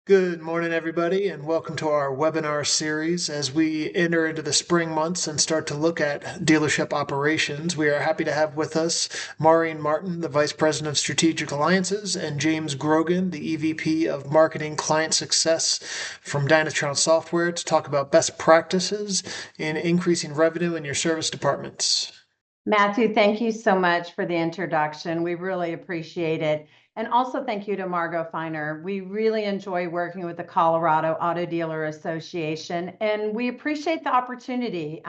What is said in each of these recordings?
Good morning, everybody, and welcome to our webinar series. As we enter into the spring months and start to look at dealership operations, we are happy to have with us Maureen Martin, the Vice President of Strategic Alliances, and James Grogan, the EVP of Marketing Client Success from Dynatron Software, to talk about best practices in increasing revenue in your service departments. Matthew, thank you so much for the introduction. We really appreciate it. And also thank you to Margot Feiner. We really enjoy working with the Colorado Auto Dealer Association, and we appreciate the opportunity.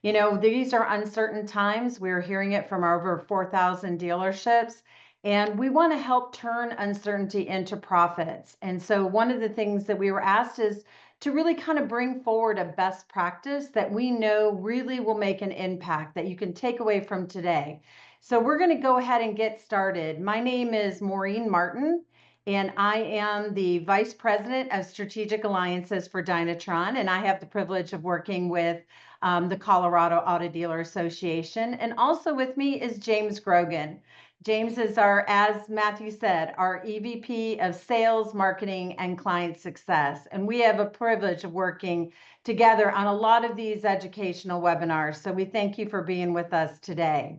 These are uncertain times. We're hearing it from our over 4,000 dealerships, and we want to help turn uncertainty into profits. And so one of the things that we were asked is to really kind of bring forward a best practice that we know really will make an impact that you can take away from today. So we're going to go ahead and get started. My name is Maureen Martin, and I am the Vice President of Strategic Alliances for Dynatron, and I have the privilege of working with the Colorado Auto Dealer Association. And also with me is James Grogan. James is as Matthew said, our EVP of Sales, Marketing, and Client Success. And we have a privilege of working together on a lot of these educational webinars. So we thank you for being with us today.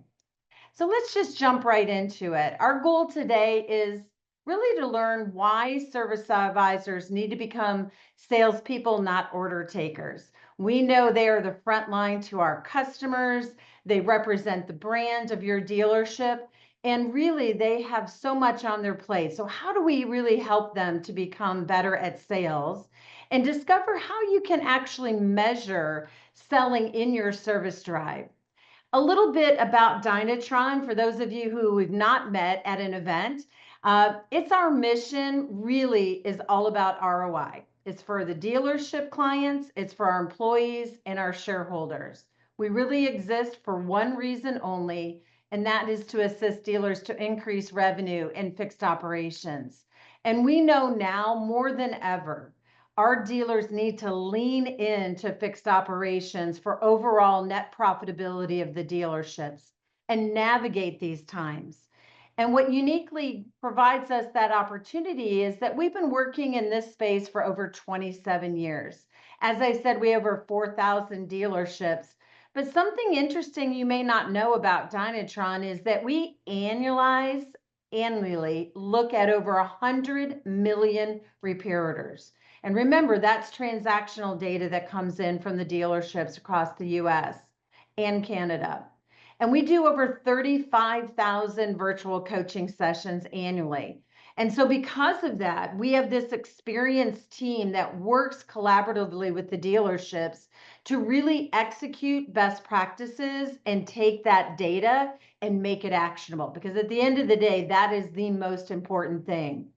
So let's just jump right into it. Our goal today is really to learn why service advisors need to become salespeople, not order takers. We know they are the front line to our customers. They represent the brand of your dealership. And really, they have so much on their plate. So how do we really help them to become better at sales and discover how you can actually measure selling in your service drive? A little bit about Dynatron for those of you who have not met at an event. It's our mission really is all about ROI. It's for the dealership clients, it's for our employees and our shareholders. We really exist for one reason only, and that is to assist dealers to increase revenue in fixed operations. And we know now more than ever, our dealers need to lean into fixed operations for overall net profitability of the dealerships and navigate these times. And what uniquely provides us that opportunity is that we've been working in this space for over 27 years. As I said, we have over 4,000 dealerships. But something interesting you may not know about Dynatron is that we annually look at over 100 million repair orders. And remember, that's transactional data that comes in from the dealerships across the US and Canada. And we do over 35,000 virtual coaching sessions annually. And so because of that, we have this experienced team that works collaboratively with the dealerships to really execute best practices and take that data and make it actionable. Because at the end of the day, that is the most important thing.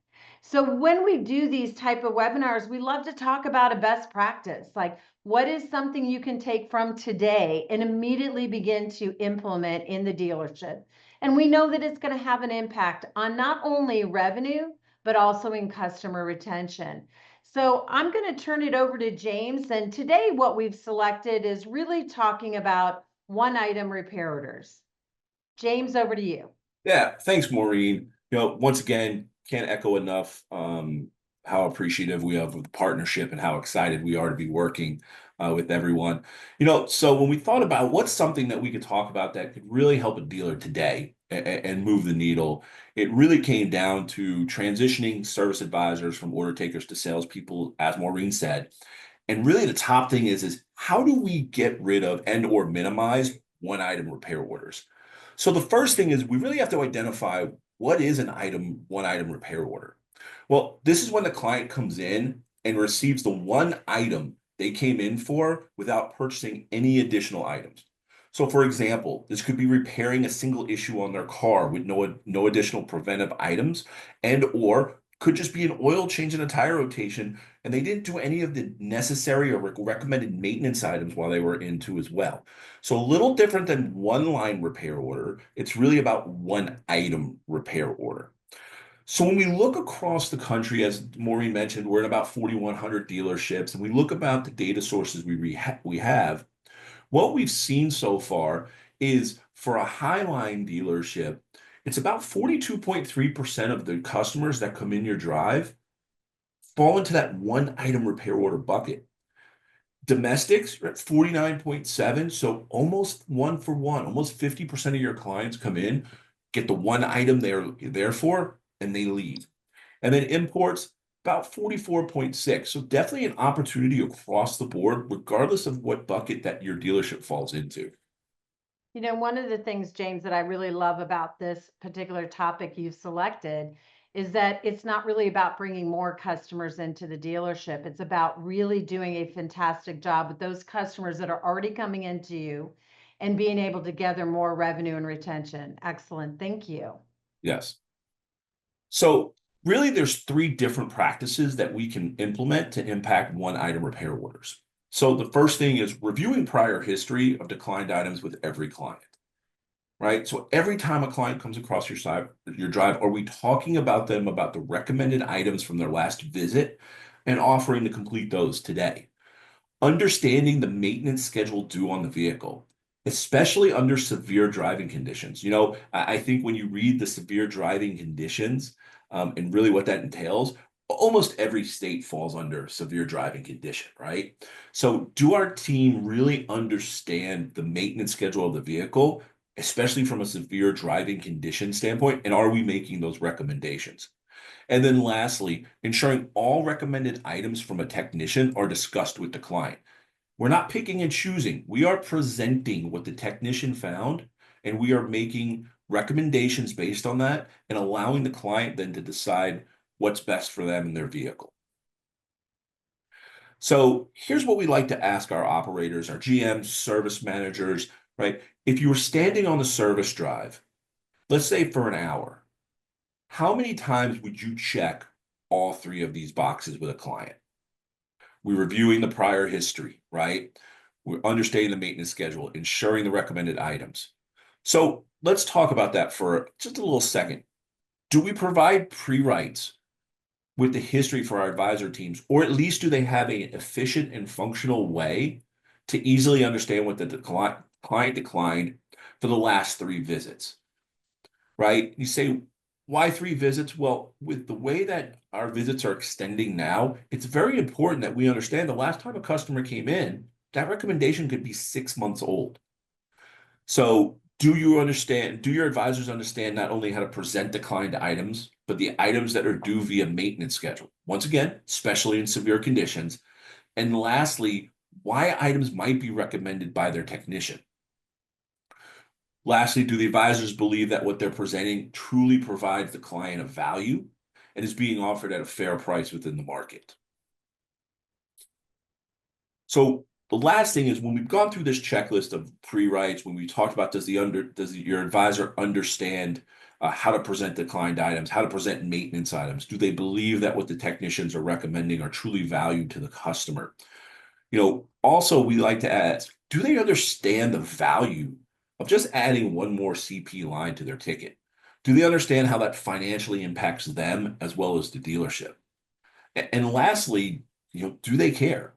So when we do these type of webinars, we love to talk about a best practice, like what is something you can take from today and immediately begin to implement in the dealership. And we know that it's going to have an impact on not only revenue, but also in customer retention. So I'm going to turn it over to James. And today what we've selected is really talking about one item repair orders. James, over to you. Yeah, thanks, Maureen. Once again, can't echo enough how appreciative we are of the partnership and how excited we are to be working with everyone. So when we thought about what's something that we could talk about that could really help a dealer today and move the needle, it really came down to transitioning service advisors from order takers to salespeople, as Maureen said. And really the top thing is how do we get rid of and or minimize one item repair orders? So the first thing is we really have to identify what is one item repair order. Well, this is when the client comes in and receives the one item they came in for without purchasing any additional items. So for example, this could be repairing a single issue on their car with no additional preventive items, and or could just be an oil change and a tire rotation, and they didn't do any of the necessary or recommended maintenance items while they were into as well. So a little different than one line repair order, it's really about one item repair order. So when we look across the country, as Maureen mentioned, we're in about 4,100 dealerships, and we look about the data sources we have, what we've seen so far is for a Highline dealership, it's about 42.3% of the customers that come in your drive fall into that one item repair order bucket. Domestics are at 49.7, so almost one for one, almost 50% of your clients come in, get the one item they're there for, and they leave. And then imports, about 44.6. So definitely an opportunity across the board, regardless of what bucket that your dealership falls into. You know, one of the things, James, that I really love about this particular topic you've selected is that it's not really about bringing more customers into the dealership. It's about really doing a fantastic job with those customers that are already coming into you and being able to gather more revenue and retention. Excellent. Thank you. Yes. So really, there's three different practices that we can implement to impact one item repair orders. So the first thing is reviewing prior history of declined items with every client, right? So every time a client comes across your drive, are we talking about them about the recommended items from their last visit and offering to complete those today? Understanding the maintenance schedule due on the vehicle, especially under severe driving conditions. I think when you read the severe driving conditions and really what that entails, almost every state falls under severe driving condition, right? So, do our team really understand the maintenance schedule of the vehicle, especially from a severe driving condition standpoint? And are we making those recommendations? And then lastly, ensuring all recommended items from a technician are discussed with the client. We're not picking and choosing. We are presenting what the technician found, and we are making recommendations based on that and allowing the client then to decide what's best for them and their vehicle. So here's what we like to ask our operators, our GMs, service managers, right? If you were standing on the service drive, let's say for an hour, how many times would you check all three of these boxes with a client? We're reviewing the prior history, right? We're understanding the maintenance schedule, ensuring the recommended items. So let's talk about that for just a little second. Do we provide pre-writes with the history for our advisor teams, or at least do they have an efficient and functional way to easily understand what the client declined for the last three visits, right? You say, why three visits? Well, with the way that our visits are extending now, it's very important that we understand the last time a customer came in, that recommendation could be 6 months old. So do your advisors understand not only how to present declined items, but the items that are due via maintenance schedule? Once again, especially in severe conditions. And lastly, why items might be recommended by their technician. Lastly, do the advisors believe that what they're presenting truly provides the client a value and is being offered at a fair price within the market? So the last thing is, when we've gone through this checklist of pre-writes, when we talked about does your advisor understand how to present declined items, how to present maintenance items? Do they believe that what the technicians are recommending are truly valued to the customer? Also we like to ask, do they understand the value of just adding one more CP line to their ticket? Do they understand how that financially impacts them as well as the dealership? And lastly, do they care?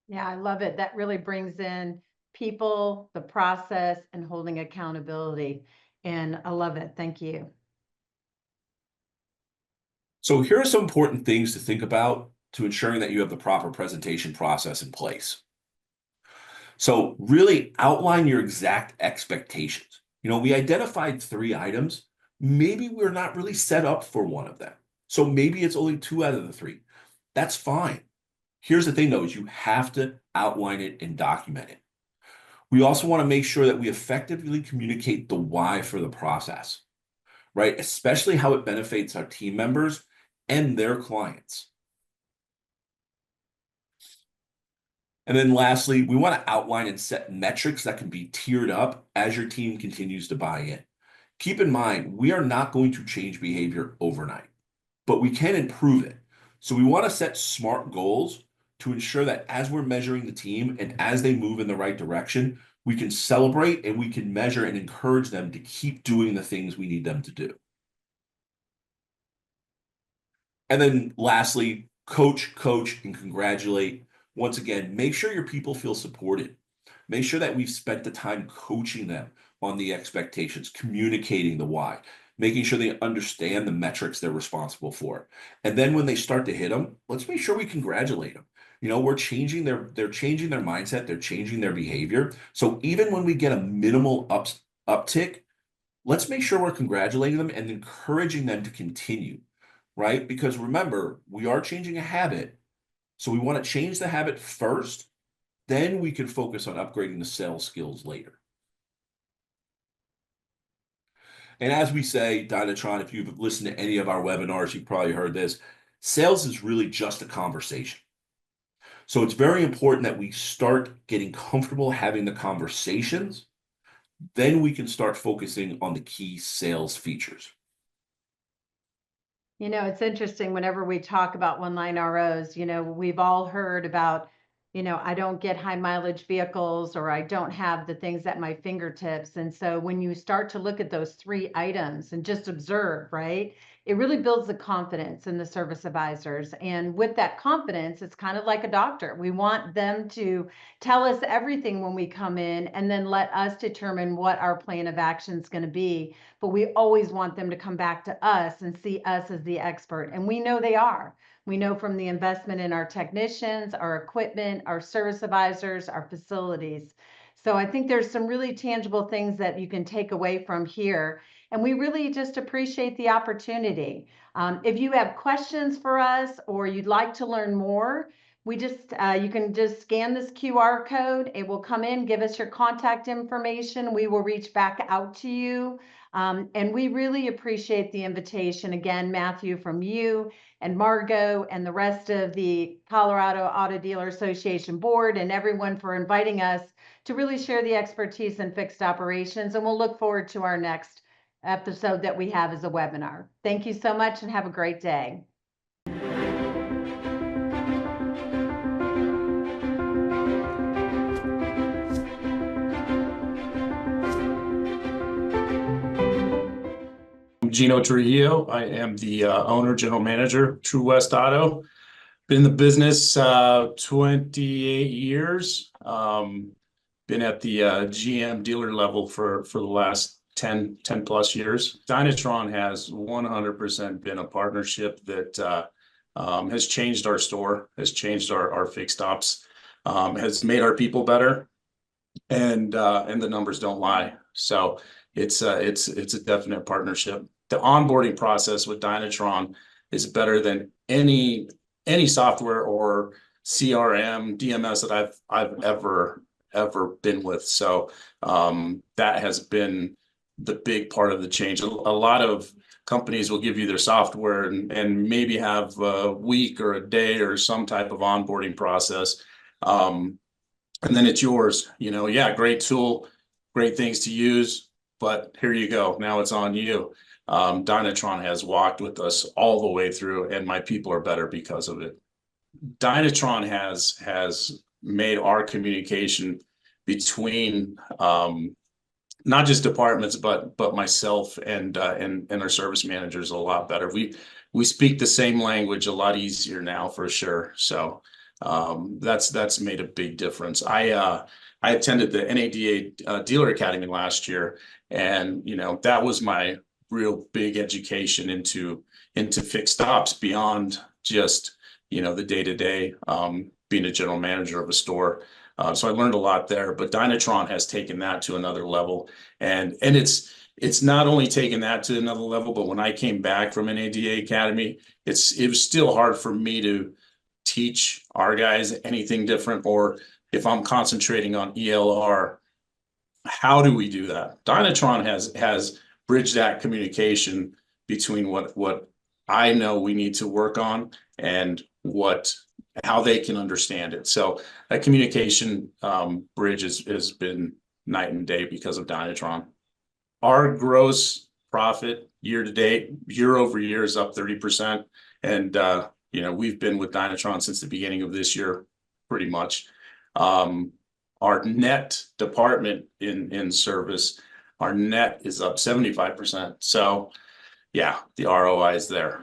Yeah, I love it. That really brings in people, the process, and holding accountability. And I love it. Thank you. So here are some important things to think about to ensuring that you have the proper presentation process in place. So really outline your exact expectations. We identified three items. Maybe we're not really set up for one of them. So maybe it's only two out of the three. That's fine. Here's the thing, though, is you have to outline it and document it. We also want to make sure that we effectively communicate the why for the process, right? Especially how it benefits our team members and their clients. And then lastly, we want to outline and set metrics that can be tiered up as your team continues to buy in. Keep in mind, we are not going to change behavior overnight, but we can improve it. So we want to set SMART goals to ensure that as we're measuring the team and as they move in the right direction, we can celebrate and we can measure and encourage them to keep doing the things we need them to do. And then lastly, coach, and congratulate. Once again, make sure your people feel supported. Make sure that we've spent the time coaching them on the expectations, communicating the why. making sure they understand the metrics they're responsible for. And then when they start to hit them, let's make sure we congratulate them. They're changing they're changing their mindset, they're changing their behavior. So even when we get a minimal uptick, let's make sure we're congratulating them and encouraging them to continue, right? Because remember, we are changing a habit. So we want to change the habit first, then we can focus on upgrading the sales skills later. And as we say, Dynatron, if you've listened to any of our webinars, you've probably heard this. Sales is really just a conversation. So it's very important that we start getting comfortable having the conversations. Then we can start focusing on the key sales features. It's interesting whenever we talk about one-line ROs, we've all heard about, I don't get high mileage vehicles, or I don't have the things at my fingertips. And so when you start to look at those 3 items and just observe, right, it really builds the confidence in the service advisors. And with that confidence, it's kind of like a doctor. We want them to tell us everything when we come in and then let us determine what our plan of action is going to be. But we always want them to come back to us and see us as the expert. And we know they are. We know from the investment in our technicians, our equipment, our service advisors, our facilities. So I think there's some really tangible things that you can take away from here. And we really just appreciate the opportunity. If you have questions for us or you'd like to learn more, you can just scan this QR code. It will come in, give us your contact information. We will reach back out to you. And we really appreciate the invitation again, Matthew, from you and Margot and the rest of the Colorado Auto Dealer Association board and everyone for inviting us to really share the expertise in fixed operations. And we'll look forward to our next episode that we have as a webinar. Thank you so much and have a great day. I'm Gino Trujillo. I am the owner, general manager, True West Auto. Been in the business 28 years. Been at the GM dealer level for the last 10 plus years. Dynatron has 100% been a partnership that has changed our store, has changed our fixed ops, has made our people better, and the numbers don't lie. So it's a definite partnership. The onboarding process with Dynatron is better than any software or CRM, DMS that I've ever been with. So that has been the big part of the change. A lot of companies will give you their software and maybe have a week or a day or some type of onboarding process. And then it's yours. Yeah, great tool, great things to use, but here you go. Now it's on you. Dynatron has walked with us all the way through, and my people are better because of it. Dynatron has made our communication between not just departments, but myself and our service managers a lot better. We speak the same language a lot easier now, for sure. So that's made a big difference. I attended the NADA Dealer Academy last year, and that was my real big education into fixed ops beyond just the day-to-day being a general manager of a store. So I learned a lot there, but Dynatron has taken that to another level, and it's not only taken that to another level, but when I came back from NADA Academy, it was still hard for me to teach our guys anything different, or if I'm concentrating on ELR, how do we do that? Dynatron has bridged that communication between what I know we need to work on and how they can understand it. So that communication bridge has been night and day because of Dynatron. Our gross profit year to date, year over year, is up 30%. And we've been with Dynatron since the beginning of this year, pretty much. Our net department in service, our net is up 75%. So yeah, the ROI is there.